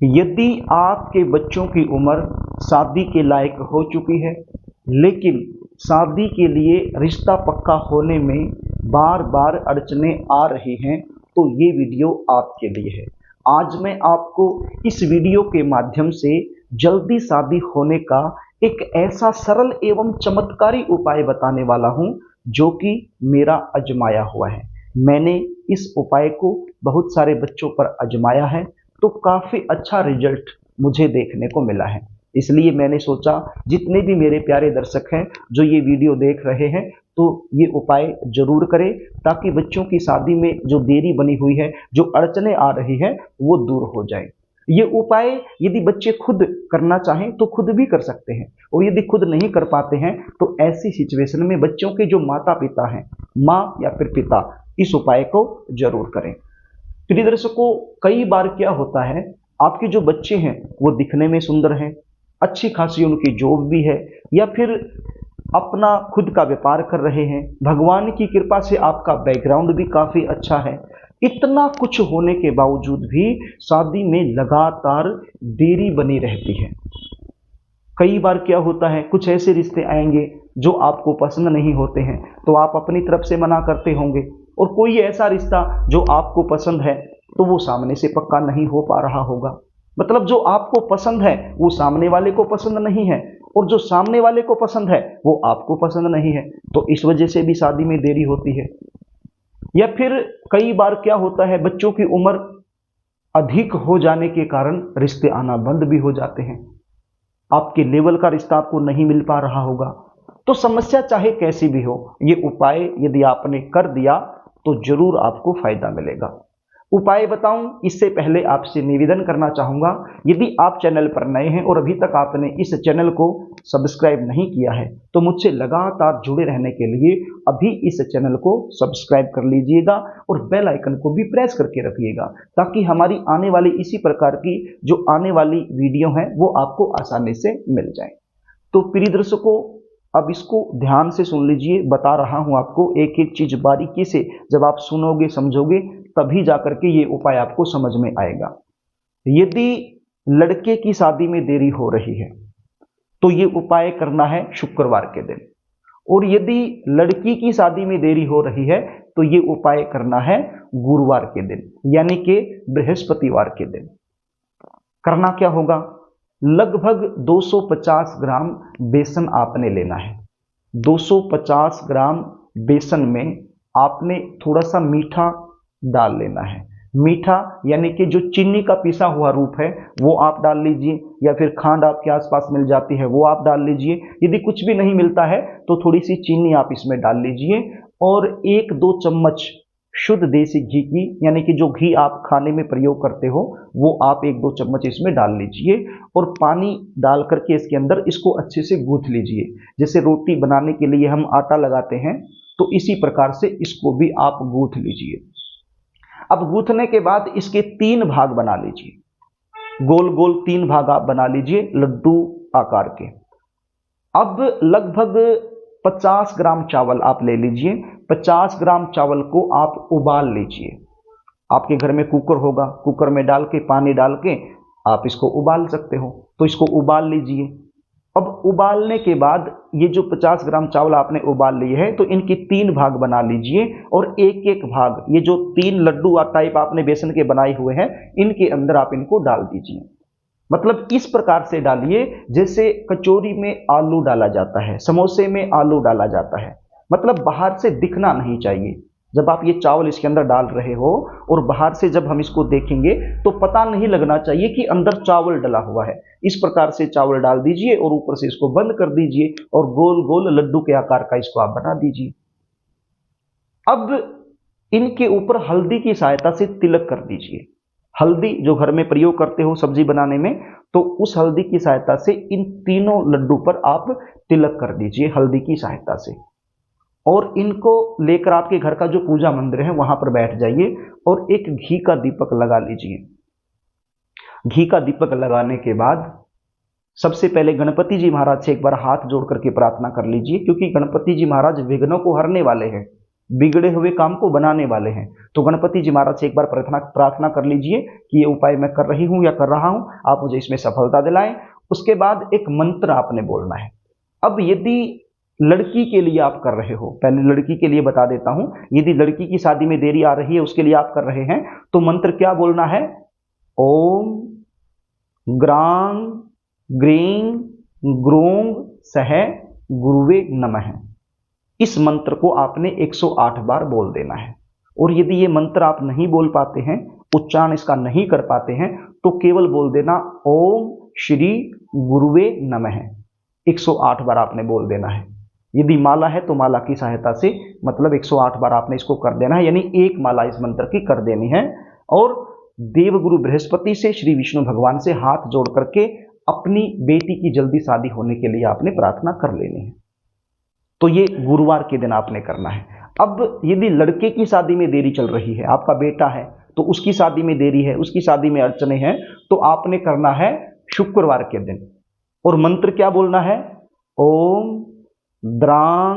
यदि आपके बच्चों की उम्र शादी के लायक हो चुकी है, लेकिन शादी के लिए रिश्ता पक्का होने में बार बार अड़चनें आ रही हैं, तो ये वीडियो आपके लिए है। आज मैं आपको इस वीडियो के माध्यम से जल्दी शादी होने का एक ऐसा सरल एवं चमत्कारी उपाय बताने वाला हूं, जो कि मेरा आजमाया हुआ है। मैंने इस उपाय को बहुत सारे बच्चों पर आजमाया है, तो काफ़ी अच्छा रिजल्ट मुझे देखने को मिला है। इसलिए मैंने सोचा जितने भी मेरे प्यारे दर्शक हैं जो ये वीडियो देख रहे हैं, तो ये उपाय जरूर करें, ताकि बच्चों की शादी में जो देरी बनी हुई है, जो अड़चनें आ रही है, वो दूर हो जाए। ये उपाय यदि बच्चे खुद करना चाहें तो खुद भी कर सकते हैं, और यदि खुद नहीं कर पाते हैं तो ऐसी सिचुएशन में बच्चों के जो माता पिता हैं, माँ या फिर पिता, इस उपाय को जरूर करें। प्रिय दर्शकों, कई बार क्या होता है, आपके जो बच्चे हैं वो दिखने में सुंदर हैं, अच्छी खासी उनकी जॉब भी है, या फिर अपना खुद का व्यापार कर रहे हैं, भगवान की कृपा से आपका बैकग्राउंड भी काफ़ी अच्छा है। इतना कुछ होने के बावजूद भी शादी में लगातार देरी बनी रहती है। कई बार क्या होता है, कुछ ऐसे रिश्ते आएंगे जो आपको पसंद नहीं होते हैं, तो आप अपनी तरफ से मना करते होंगे, और कोई ऐसा रिश्ता जो आपको पसंद है तो वो सामने से पक्का नहीं हो पा रहा होगा। मतलब जो आपको पसंद है वो सामने वाले को पसंद नहीं है, और जो सामने वाले को पसंद है वो आपको पसंद नहीं है, तो इस वजह से भी शादी में देरी होती है। या फिर कई बार क्या होता है, बच्चों की उम्र अधिक हो जाने के कारण रिश्ते आना बंद भी हो जाते हैं, आपके लेवल का रिश्ता आपको नहीं मिल पा रहा होगा। तो समस्या चाहे कैसी भी हो, ये उपाय यदि आपने कर दिया तो जरूर आपको फायदा मिलेगा। उपाय बताऊं इससे पहले आपसे निवेदन करना चाहूंगा, यदि आप चैनल पर नए हैं और अभी तक आपने इस चैनल को सब्सक्राइब नहीं किया है, तो मुझसे लगातार जुड़े रहने के लिए अभी इस चैनल को सब्सक्राइब कर लीजिएगा और बेल आइकन को भी प्रेस करके रखिएगा, ताकि हमारी आने वाली इसी प्रकार की जो आने वाली वीडियो है वो आपको आसानी से मिल जाए। तो प्रिय दर्शकों, अब इसको ध्यान से सुन लीजिए, बता रहा हूं आपको एक एक चीज बारीकी से। जब आप सुनोगे समझोगे तभी जाकर के ये उपाय आपको समझ में आएगा। यदि लड़के की शादी में देरी हो रही है तो ये उपाय करना है शुक्रवार के दिन, और यदि लड़की की शादी में देरी हो रही है तो ये उपाय करना है गुरुवार के दिन, यानी कि बृहस्पतिवार के दिन। करना क्या होगा, लगभग 250 ग्राम बेसन आपने लेना है। 250 ग्राम बेसन में आपने थोड़ा सा मीठा डाल लेना है। मीठा यानी कि जो चीनी का पिसा हुआ रूप है वो आप डाल लीजिए, या फिर खांड आपके आसपास मिल जाती है वो आप डाल लीजिए। यदि कुछ भी नहीं मिलता है तो थोड़ी सी चीनी आप इसमें डाल लीजिए, और 1-2 चम्मच शुद्ध देसी घी की, यानी कि जो घी आप खाने में प्रयोग करते हो वो आप 1-2 चम्मच इसमें डाल लीजिए, और पानी डाल करके इसके अंदर इसको अच्छे से गूंथ लीजिए। जैसे रोटी बनाने के लिए हम आटा लगाते हैं, तो इसी प्रकार से इसको भी आप गूंथ लीजिए। अब गूंथने के बाद इसके 3 भाग बना लीजिए, गोल गोल 3 भाग आप बना लीजिए लड्डू आकार के। अब लगभग 50 ग्राम चावल आप ले लीजिए। 50 ग्राम चावल को आप उबाल लीजिए। आपके घर में कुकर होगा, कुकर में डाल के पानी डाल के आप इसको उबाल सकते हो, तो इसको उबाल लीजिए। अब उबालने के बाद ये जो 50 ग्राम चावल आपने उबाल लिए हैं, तो इनके 3 भाग बना लीजिए, और एक एक भाग, ये जो 3 लड्डू टाइप आपने बेसन के बनाए हुए हैं, इनके अंदर आप इनको डाल दीजिए। मतलब इस प्रकार से डालिए जैसे कचौरी में आलू डाला जाता है, समोसे में आलू डाला जाता है। मतलब बाहर से दिखना नहीं चाहिए। जब आप ये चावल इसके अंदर डाल रहे हो और बाहर से जब हम इसको देखेंगे तो पता नहीं लगना चाहिए कि अंदर चावल डला हुआ है। इस प्रकार से चावल डाल दीजिए और ऊपर से इसको बंद कर दीजिए, और गोल गोल लड्डू के आकार का इसको आप बना दीजिए। अब इनके ऊपर हल्दी की सहायता से तिलक कर दीजिए। हल्दी जो घर में प्रयोग करते हो सब्जी बनाने में, तो उस हल्दी की सहायता से इन तीनों लड्डू पर आप तिलक कर दीजिए हल्दी की सहायता से, और इनको लेकर आपके घर का जो पूजा मंदिर है वहां पर बैठ जाइए, और एक घी का दीपक लगा लीजिए। घी का दीपक लगाने के बाद सबसे पहले गणपति जी महाराज से एक बार हाथ जोड़ करके प्रार्थना कर लीजिए, क्योंकि गणपति जी महाराज विघ्नों को हरने वाले हैं। बिगड़े हुए काम को बनाने वाले हैं। तो गणपति जी महाराज से एक बार प्रार्थना कर लीजिए कि ये उपाय मैं कर रही हूँ या कर रहा हूँ, आप मुझे इसमें सफलता दिलाएं। उसके बाद एक मंत्र आपने बोलना है। अब यदि लड़की के लिए आप कर रहे हो, पहले लड़की के लिए बता देता हूं, यदि लड़की की शादी में देरी आ रही है, उसके लिए आप कर रहे हैं, तो मंत्र क्या बोलना है? ओम ग्रां ग्रीं ग्रूं सह गुरुवे नमः। इस मंत्र को आपने 108 बार बोल देना है। और यदि ये मंत्र आप नहीं बोल पाते हैं, उच्चारण इसका नहीं कर पाते हैं, तो केवल बोल देना ओम श्री गुरुवे नमः। 108 बार आपने बोल देना है। यदि माला है तो माला की सहायता से मतलब 108 बार आपने इसको कर देना है, यानी एक माला इस मंत्र की कर देनी है। और देवगुरु बृहस्पति से, श्री विष्णु भगवान से हाथ जोड़ करके अपनी बेटी की जल्दी शादी होने के लिए आपने प्रार्थना कर लेनी है। तो ये गुरुवार के दिन आपने करना है। अब यदि लड़के की शादी में देरी चल रही है, आपका बेटा है तो उसकी शादी में देरी है, उसकी शादी में अड़चने हैं, तो आपने करना है शुक्रवार के दिन। और मंत्र क्या बोलना है? ओम द्रां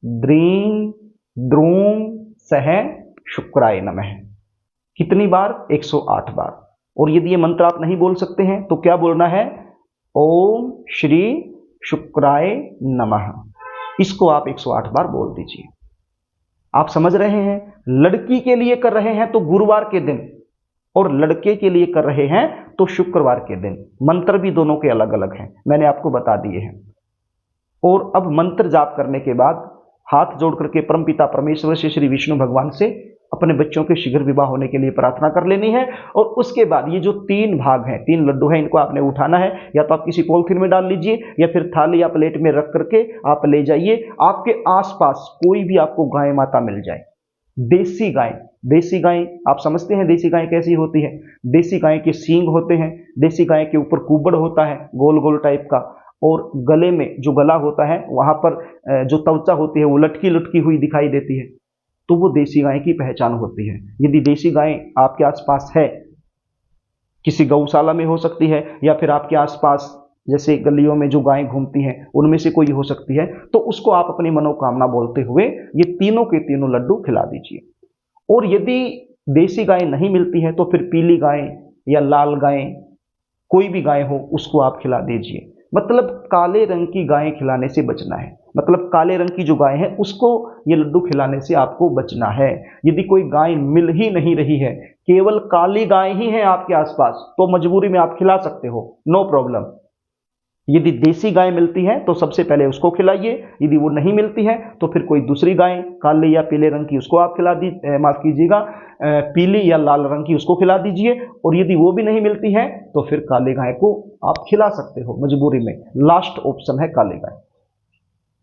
द्रीं द्रूं सह शुक्राय नमः। कितनी बार? 108 बार। और यदि ये मंत्र आप नहीं बोल सकते हैं तो क्या बोलना है? ओम श्री शुक्राय नमः। इसको आप 108 बार बोल दीजिए। आप समझ रहे हैं? लड़की के लिए कर रहे हैं तो गुरुवार के दिन, और लड़के के लिए कर रहे हैं तो शुक्रवार के दिन। मंत्र भी दोनों के अलग अलग हैं, मैंने आपको बता दिए हैं। और अब मंत्र जाप करने के बाद हाथ जोड़ करके परमपिता परमेश्वर से, श्री विष्णु भगवान से अपने बच्चों के शीघ्र विवाह होने के लिए प्रार्थना कर लेनी है। और उसके बाद ये जो 3 भाग हैं, 3 लड्डू हैं, इनको आपने उठाना है। या तो आप किसी पॉलिथीन में डाल लीजिए या फिर थाली या प्लेट में रख करके आप ले जाइए। आपके आसपास कोई भी आपको गाय माता मिल जाए, देसी गाय आप समझते हैं देसी गाय कैसी होती है? देसी गाय के सींग होते हैं, देसी गाय के ऊपर कुबड़ होता है गोल गोल टाइप का, और गले में जो गला होता है वहां पर जो त्वचा होती है वो लटकी लटकी हुई दिखाई देती है। तो वो देसी गाय की पहचान होती है। यदि देसी गाय आपके आसपास है, किसी गौशाला में हो सकती है, या फिर आपके आसपास जैसे गलियों में जो गायें घूमती हैं उनमें से कोई हो सकती है, तो उसको आप अपनी मनोकामना बोलते हुए ये तीनों के तीनों लड्डू खिला दीजिए। और यदि देसी गाय नहीं मिलती है तो फिर पीली गाय या लाल गाय, कोई भी गाय हो उसको आप खिला दीजिए। मतलब काले रंग की गाय खिलाने से बचना है। मतलब काले रंग की जो गाय है उसको ये लड्डू खिलाने से आपको बचना है। यदि कोई गाय मिल ही नहीं रही है, केवल काली गाय ही है आपके आसपास, तो मजबूरी में आप खिला सकते हो, नो प्रॉब्लम। यदि देसी गाय मिलती है तो सबसे पहले उसको खिलाइए। यदि वो नहीं मिलती है तो फिर कोई दूसरी गाय काले या पीले रंग की उसको आप खिला माफ कीजिएगा, पीली या लाल रंग की उसको खिला दीजिए। और यदि वो भी नहीं मिलती है तो फिर काले गाय को आप खिला सकते हो मजबूरी में। लास्ट ऑप्शन है काले गाय।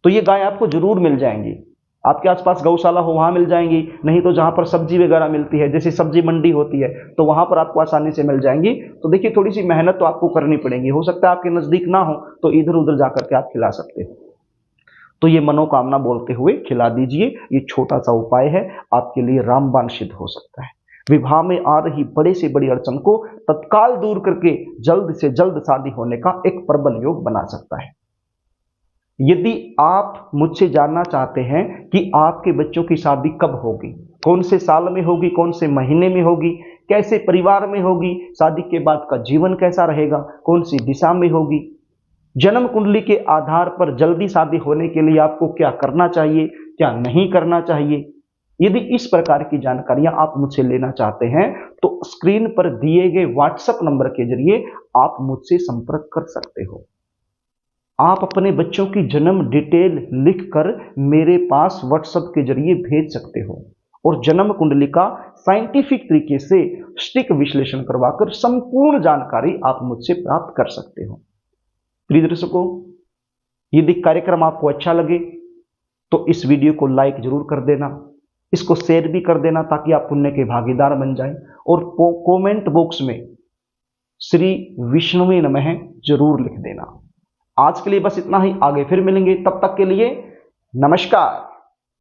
तो ये गाय आपको जरूर मिल जाएंगी। आपके आसपास गौशाला हो वहां मिल जाएंगी, नहीं तो जहां पर सब्जी वगैरह मिलती है, जैसे सब्जी मंडी होती है, तो वहां पर आपको आसानी से मिल जाएंगी। तो देखिए थोड़ी सी मेहनत तो आपको करनी पड़ेगी, हो सकता है आपके नजदीक ना हो तो इधर उधर जाकर के आप खिला सकते हो। तो ये मनोकामना बोलते हुए खिला दीजिए। ये छोटा सा उपाय है, आपके लिए रामबाण सिद्ध हो सकता है। विवाह में आ रही बड़े से बड़ी अड़चन को तत्काल दूर करके जल्द से जल्द शादी होने का एक प्रबल योग बना सकता है। यदि आप मुझसे जानना चाहते हैं कि आपके बच्चों की शादी कब होगी, कौन से साल में होगी, कौन से महीने में होगी, कैसे परिवार में होगी, शादी के बाद का जीवन कैसा रहेगा, कौन सी दिशा में होगी, जन्म कुंडली के आधार पर जल्दी शादी होने के लिए आपको क्या करना चाहिए, क्या नहीं करना चाहिए, यदि इस प्रकार की जानकारियां आप मुझसे लेना चाहते हैं तो स्क्रीन पर दिए गए व्हाट्सएप नंबर के जरिए आप मुझसे संपर्क कर सकते हो। आप अपने बच्चों की जन्म डिटेल लिखकर मेरे पास व्हाट्सएप के जरिए भेज सकते हो और जन्म कुंडली का साइंटिफिक तरीके से सटीक विश्लेषण करवाकर संपूर्ण जानकारी आप मुझसे प्राप्त कर सकते हो। प्रिय दर्शकों, यदि कार्यक्रम आपको अच्छा लगे तो इस वीडियो को लाइक जरूर कर देना, इसको शेयर भी कर देना ताकि आप पुण्य के भागीदार बन जाएं, और कमेंट बॉक्स में श्री विष्णुवे नमः जरूर लिख देना। आज के लिए बस इतना ही, आगे फिर मिलेंगे, तब तक के लिए नमस्कार।